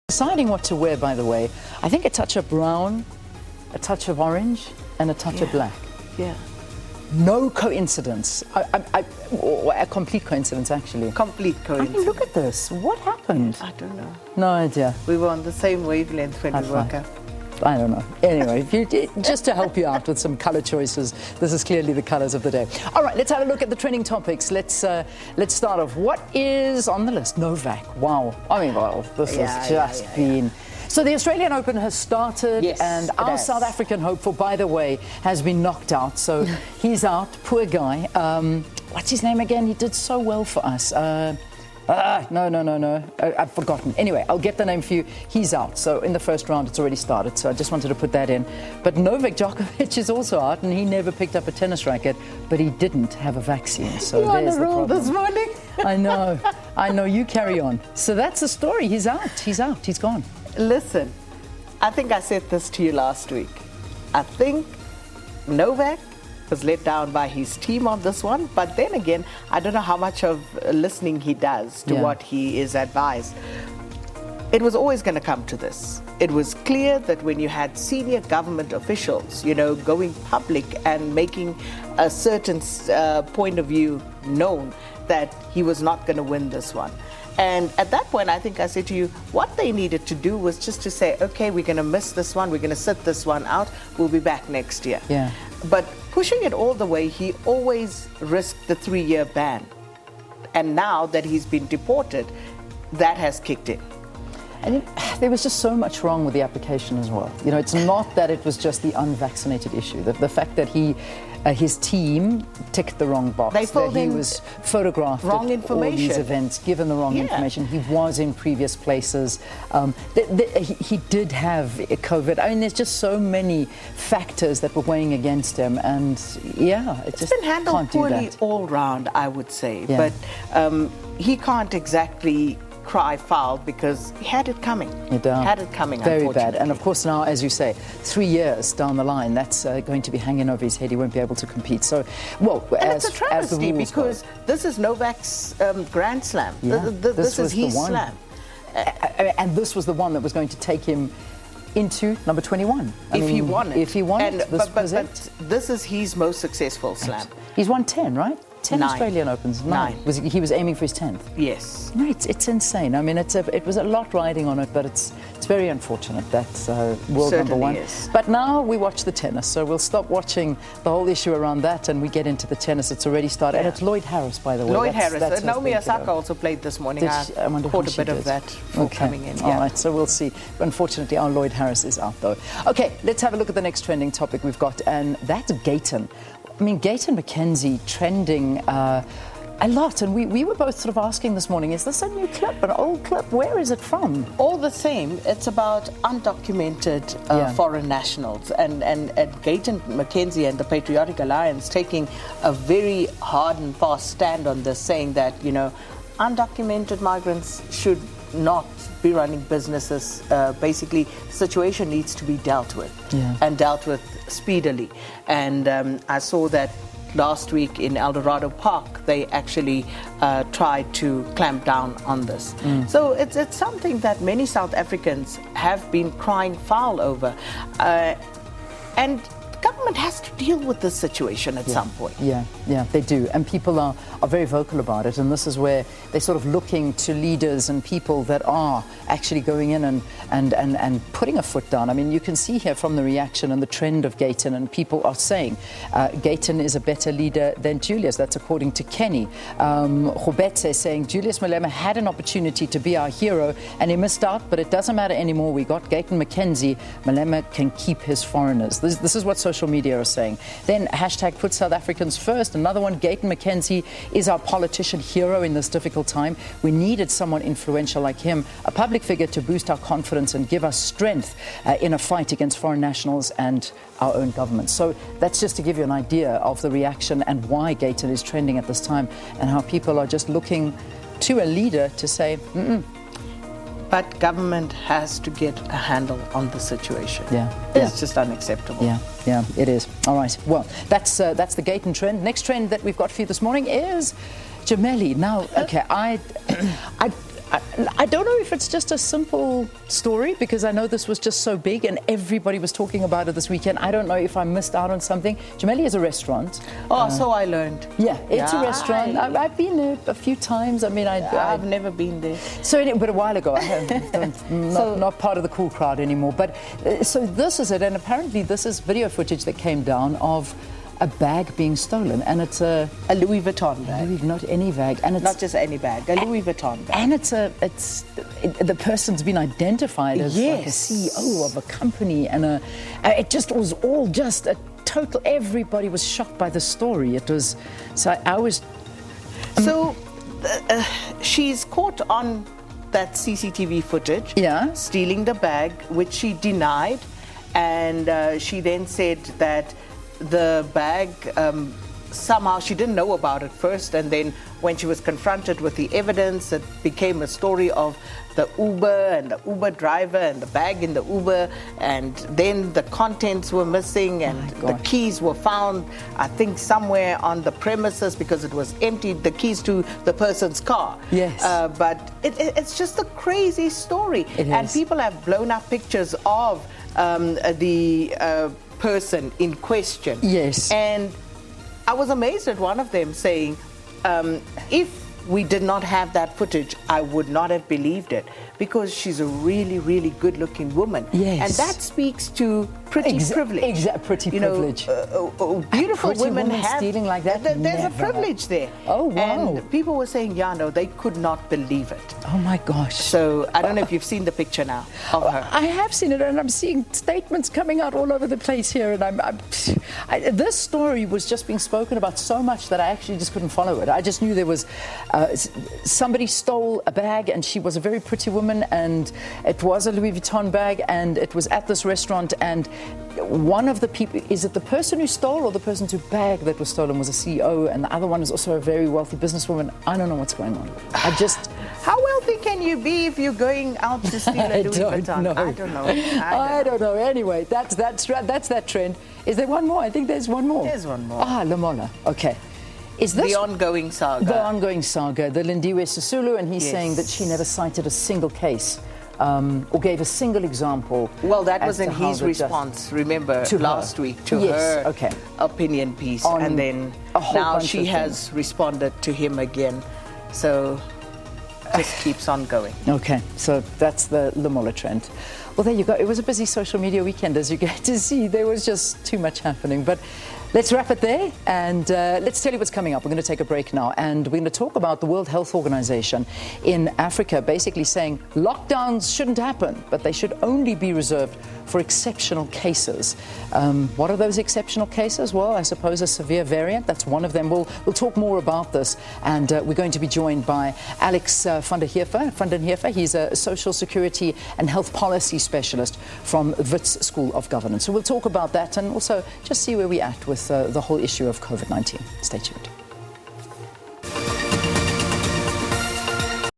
Deciding what to wear, by the way, I think a touch of brown, a touch of orange, and a touch of black. Yeah. No coincidence. Or a complete coincidence, actually. Complete I coincidence. mean, look at this. What happened? I don't know. No idea. We were on the same wavelength when we woke up. I don't know. Anyway, just to help you out with some color choices, this is clearly the colors of the day. All right, let's have a look at the trending topics. Let's start off. What is on the list? Novak. Wow. I mean, well, this has just been... So the Australian Open has started, and our South African hopeful, by the way, has been knocked out. So he's out. Poor guy. What's his name again? He did so well for us. No. I've forgotten. Anyway, I'll get the name for you. He's out. So in the first round, it's already started. So I just wanted to put that in. But Novak Djokovic is also out, and he never picked up a tennis racket, but he didn't have a vaccine. So there's the problem. This morning. I know. You carry on. So that's the story. He's out. He's gone. Listen, I think I said this to you last week. I think Novak was let down by his team on this one, but then again, I don't know how much of listening he does to what he is advised. It was always going to come to this. It was clear that when you had senior government officials, going public and making a certain point of view known, that he was not going to win this one. And at that point, I think I said to you, what they needed to do was just to say, okay, we're going to miss this one, we're going to sit this one out, we'll be back next year. Yeah. But pushing it all the way, he always risked the 3-year ban. And now that he's been deported, that has kicked in. And there was just so much wrong with the application as well. It's not that it was just the unvaccinated issue. The fact that his team ticked the wrong box. They filled that he in was photographed wrong at all these events, given the wrong information. He was in previous places. He did have COVID. I mean, there's just so many factors that were weighing against him, and it's been handled poorly all round, I would say. Yeah. But he can't exactly cry foul because he had it coming. Had it coming, very unfortunately. bad. And of course now, as you say, 3 years down the line, that's going to be hanging over his head. He won't be able to compete. So, it's a travesty because this is Novak's Grand Slam. This is his slam. And this was the one that was going to take him into number 21. If he won it. But this is his most successful slam. He's won 10, right? 10 9. Australian Opens. 9. He was aiming for his 10th. Yes. Right, it's insane. I mean, it was a lot riding on it, but it's very unfortunate. That's world number one. Is. But now we watch the tennis, so we'll stop watching the whole issue around that, and we get into the tennis. It's already started, and it's Lloyd Harris, by the way. Lloyd Harris. Naomi Osaka also played this morning. I caught a bit of that coming in. All right, so we'll see. Unfortunately, our Lloyd Harris is out, though. Okay, let's have a look at the next trending topic we've got, and that's Gayton. I mean, Gayton McKenzie trending a lot, and we were both sort of asking this morning, is this a new clip, an old clip? Where is it from? All the same, it's about undocumented foreign nationals, and Gayton McKenzie and the Patriotic Alliance taking a very hard and fast stand on this, saying that, undocumented migrants should not be running businesses. Basically, the situation needs to be dealt with, and dealt with speedily. And I saw that last week in El Dorado Park, they actually tried to clamp down on this. So it's something that many South Africans have been crying foul over. And government has to deal with this situation at some point. Yeah, they do. And people are very vocal about it. And this is where they're sort of looking to leaders and people that are actually going in and putting a foot down. I mean, you can see here from the reaction and the trend of Gayton, and people are saying Gayton is a better leader than Julius. That's according to Kenny. Robetse is saying Julius Malema had an opportunity to be our hero and he missed out, but it doesn't matter anymore. We got Gayton McKenzie. Malema can keep his foreigners. This is what social media are saying. Then hashtag put South Africans first. Another one, Gayton McKenzie is our politician hero in this difficult time. We needed someone influential like him, a public figure to boost our confidence and give us strength in a fight against foreign nationals and our own government. So that's just to give you an idea of the reaction and why Gayton is trending at this time, and how people are just looking to a leader to say, But government has to get a handle on the situation. It's just unacceptable. Yeah, it is. All right. Well, that's the Gayton trend. Next trend that we've got for you this morning is Gemelli. Now, okay, I don't know if it's just a simple story, because I know this was just so big and everybody was talking about it this weekend. I don't know if I missed out on something. Gemelli is a restaurant. Oh, so I learned. Yeah, it's a restaurant. I've been there a few times. I mean, I've never been there. So, but a while ago, not part of the cool crowd anymore. But so this is it, and apparently this is video footage that came down of a bag being stolen, and it's a Louis Vuitton bag. Not any bag, and it's not just any bag, a Louis Vuitton bag. And the person's been identified as like a CEO of a company, and it just was all just a total. Everybody was shocked by the story. It was she's caught on that CCTV footage. Yeah, stealing the bag, which she denied, and she then said that the bag, somehow she didn't know about it first, and then when she was confronted with the evidence, it became a story of the Uber and the Uber driver and the bag in the Uber, and then the contents were missing, and the keys were found, I think, somewhere on the premises because it was emptied, the keys to the person's car. Yes. But it's just a crazy story. And people have blown up pictures of the person in question. Yes. And I was amazed at one of them saying, if we did not have that footage, I would not have believed it, because she's a really, really good-looking woman. Yes. And that speaks to pretty privilege. Pretty privilege. Beautiful women have stealing like that. There's a privilege there. Oh, wow. And people were saying, they could not believe it. Oh my gosh. So I don't know if you've seen the picture now of her. I have seen it, and I'm seeing statements coming out all over the place here, and this story was just being spoken about so much that I actually just couldn't follow it. I just knew there was somebody stole a bag, and she was a very pretty woman, and it was a Louis Vuitton bag, and it was at this restaurant, and one of the people, is it the person who stole or the person's bag that was stolen was a CEO, and the other one is also a very wealthy businesswoman. I don't know what's going on. How wealthy can you be if you're going out to steal a Louis Vuitton? I don't know. I don't know. Anyway, that's that trend. Is there one more? I think there's one more. There's one more. Lamola. Okay. Is this the ongoing saga? The ongoing saga. The Lindiwe Sisulu, and he's saying that she never cited a single case or gave a single example. Well, that was in his response, remember, last week to her opinion piece. And then now she has responded to him again. So just keeps on going. Okay, so that's the Lamola trend. Well, there you go. It was a busy social media weekend, as you get to see. There was just too much happening. But let's wrap it there, and let's tell you what's coming up. We're going to take a break now, and we're going to talk about the World Health Organization in Africa basically saying lockdowns shouldn't happen, but they should only be reserved for exceptional cases. What are those exceptional cases? Well, I suppose a severe variant. That's one of them. We'll talk more about this, and we're going to be joined by Alex van den Heerfer. He's a social security and health policy specialist from Wits School of Governance. So we'll talk about that and also just see where we're at with the whole issue of COVID-19. Stay tuned.